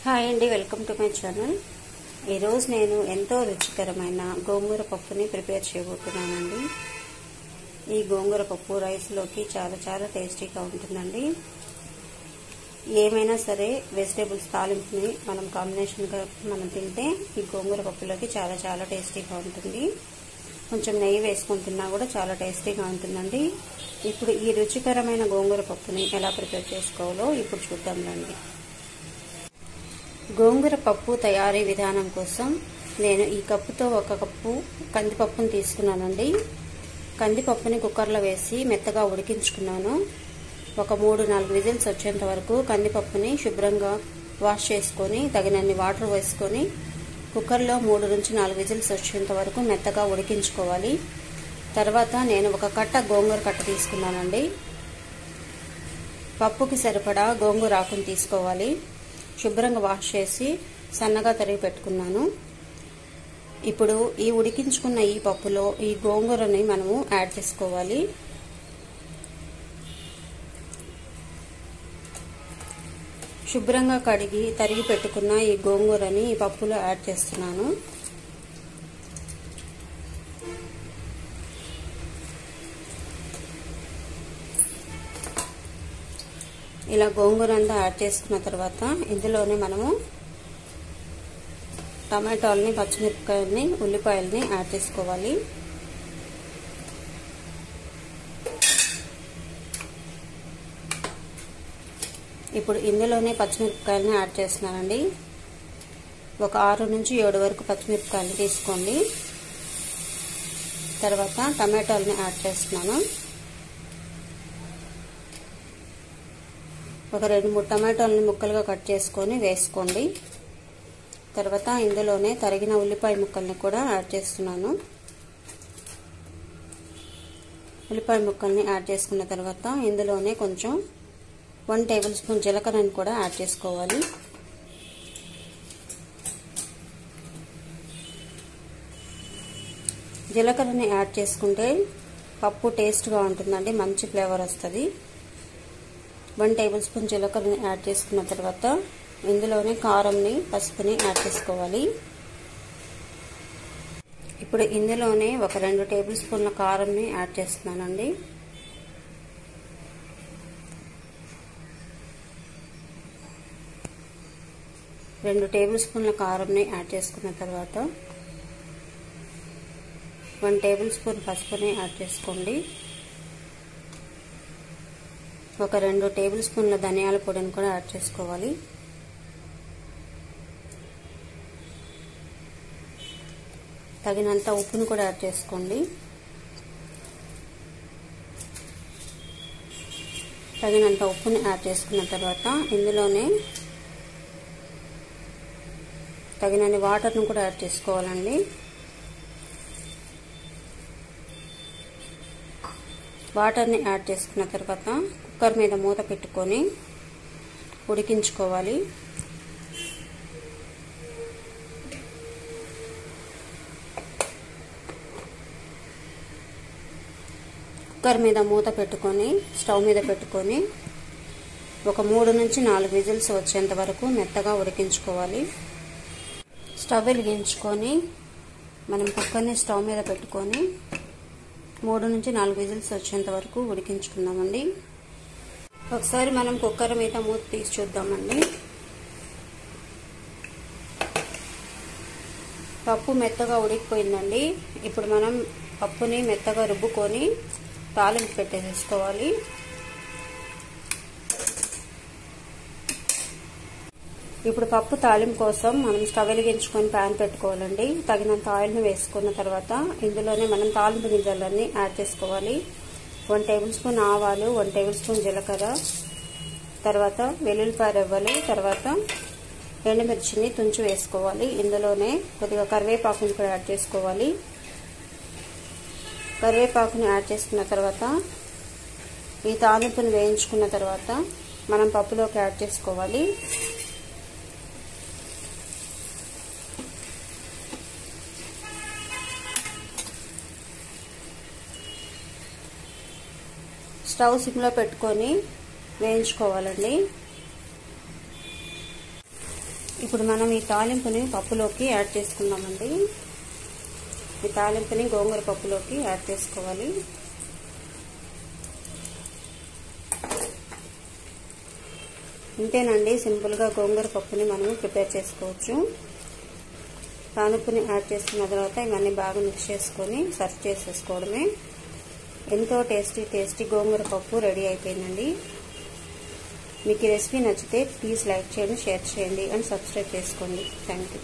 Hi అండి, welcome to my channel. ఈరోజు నేను ఎంతో రుచికరమైన గోంగూర పప్పుని ప్రిపేర్ చేయబోతున్నానండి. ఈ గోంగూర పప్పు రైస్లోకి చాలా టేస్టీగా ఉంటుందండి. ఏమైనా సరే వెజిటేబుల్స్ తాలింపుని మనం కాంబినేషన్గా తింటే ఈ గోంగూర పప్పులోకి చాలా టేస్టీగా ఉంటుంది. కొంచెం నెయ్యి వేసుకొని తిన్నా కూడా చాలా టేస్టీగా ఉంటుందండి. ఇప్పుడు ఈ రుచికరమైన గోంగూర పప్పుని ఎలా ప్రిపేర్ చేసుకోవాలో ఇప్పుడు చూద్దాం రండి. గోంగూర పప్పు తయారీ విధానం కోసం నేను ఈ కప్పుతో 1 కప్పు కందిపప్పును తీసుకున్నానండి. కందిపప్పుని కుక్కర్లో వేసి మెత్తగా ఉడికించుకున్నాను. ఒక 3-4 విజిల్స్ వచ్చేంత వరకు కందిపప్పుని శుభ్రంగా వాష్ చేసుకొని తగినన్ని వాటర్ వేసుకొని కుక్కర్లో 3-4 విజిల్స్ వచ్చేంత వరకు మెత్తగా ఉడికించుకోవాలి. తర్వాత నేను 1 కట్ట గోంగూర కట్ట తీసుకున్నానండి. పప్పుకి సరిపడా గోంగూర ఆకుని తీసుకోవాలి. శుభ్రంగా వాష్ చేసి సన్నగా తరిగి పెట్టుకున్నాను. ఇప్పుడు ఈ ఉడికించుకున్న ఈ పప్పులో ఈ గోంగూరని మనము యాడ్ చేసుకోవాలి. శుభ్రంగా కడిగి తరిగి పెట్టుకున్న ఈ గోంగూరని ఈ పప్పులో యాడ్ చేస్తున్నాను. ఇలా గోంగూర అంతా యాడ్ చేసుకున్న తర్వాత ఇందులోనే మనము టమాటాలని, పచ్చిమిరపకాయలని, ఉల్లిపాయలని యాడ్ చేసుకోవాలి. ఇప్పుడు ఇందులోనే పచ్చిమిరపకాయలని యాడ్ చేస్తున్నానండి. ఒక 6-7 వరకు పచ్చిమిరపకాయలని తీసుకోండి. తర్వాత టమాటాలని యాడ్ చేస్తున్నాను. ఒక 2-3 టమాటాలని ముక్కలుగా కట్ చేసుకొని వేసుకోండి. తర్వాత ఇందులోనే తరిగిన ఉల్లిపాయ ముక్కల్ని కూడా యాడ్ చేస్తున్నాను. ఉల్లిపాయ ముక్కల్ని యాడ్ చేసుకున్న తర్వాత ఇందులోనే కొంచెం 1 టేబుల్ స్పూన్ జీలకర్రని కూడా యాడ్ చేసుకోవాలి. జీలకర్రని యాడ్ చేసుకుంటే పప్పు టేస్ట్గా ఉంటుందండి, మంచి ఫ్లేవర్ వస్తుంది. 1 టేబుల్ స్పూన్ జీలకర్రని యాడ్ చేసుకున్న తర్వాత ఇందులోనే కారంని, పసుపుని యాడ్ చేసుకోవాలి. ఇప్పుడు ఇందులోనే ఒక 2 టేబుల్ స్పూన్ల కారంని యాడ్ చేస్తున్నానండి. రెండు టేబుల్ స్పూన్ల కారంని యాడ్ చేసుకున్న తర్వాత 1 టేబుల్ స్పూన్ పసుపుని యాడ్ చేసుకోండి. ఒక 2 టేబుల్ స్పూన్ల ధనియాల పొడిని కూడా యాడ్ చేసుకోవాలి. తగినంత ఉప్పును కూడా యాడ్ చేసుకోండి. తగినంత ఉప్పుని యాడ్ చేసుకున్న తర్వాత ఇందులోనే తగినన్ని వాటర్ను కూడా యాడ్ చేసుకోవాలండి. వాటర్ని యాడ్ చేసుకున్న తర్వాత కుక్కర్ మీద మూత పెట్టుకొని ఉడికించుకోవాలి. కుక్కర్ మీద మూత పెట్టుకొని స్టవ్ మీద పెట్టుకొని ఒక 3-4 విజిల్స్ వచ్చేంత వరకు మెత్తగా ఉడికించుకోవాలి. స్టవ్ వెలిగించుకొని మనం కుక్కర్ని స్టవ్ మీద పెట్టుకొని 3-4 విజిల్స్ వచ్చేంత వరకు ఉడికించుకుందామండి. ఒకసారి మనం కుక్కర్ మీద మూత తీసి చూద్దామండి. పప్పు మెత్తగా ఉడికిపోయిందండి. ఇప్పుడు మనం పప్పుని మెత్తగా రుబ్బుకొని తాలింపు పెట్టేసుకోవాలి. ఇప్పుడు పప్పు తాలింపు కోసం మనం స్టవ్ వెలిగించుకొని ప్యాన్ పెట్టుకోవాలండి. తగినంత ఆయిల్ని వేసుకున్న తర్వాత ఇందులోనే మనం తాలింపు గింజలన్నీ యాడ్ చేసుకోవాలి. 1 టేబుల్ స్పూన్ ఆవాలు, 1 టేబుల్ స్పూన్ జీలకర్ర, తర్వాత వెల్లుల్లిపాయ రెవ్వలు, తర్వాత ఎండుమిర్చిని తుంచి వేసుకోవాలి. ఇందులోనే కొద్దిగా కరివేపాకుని కూడా యాడ్ చేసుకోవాలి. కరివేపాకుని యాడ్ చేసుకున్న తర్వాత ఈ తాలింపుని వేయించుకున్న తర్వాత మనం పప్పులోకి యాడ్ చేసుకోవాలి. స్టవ్ సిమ్లో పెట్టుకొని వేయించుకోవాలండి. ఇప్పుడు మనం ఈ తాలింపుని పప్పులోకి యాడ్ చేసుకుందామండి. ఈ తాలింపుని గోంగూర పప్పులోకి యాడ్ చేసుకోవాలి. ఇంతేనండి, సింపుల్గా గోంగూర పప్పుని మనము ప్రిపేర్ చేసుకోవచ్చు. తాలింపుని యాడ్ చేసుకున్న తర్వాత ఇవన్నీ బాగా మిక్స్ చేసుకొని సర్వ్ చేసేసుకోవడమే. ఎంతో టేస్టీ గోంగూర పప్పు రెడీ అయిపోయిందండి. మీకు ఈ రెసిపీ నచ్చితే ప్లీజ్ లైక్ చేయండి, షేర్ చేయండి అండ్ సబ్స్క్రైబ్ చేసుకోండి. Thank you.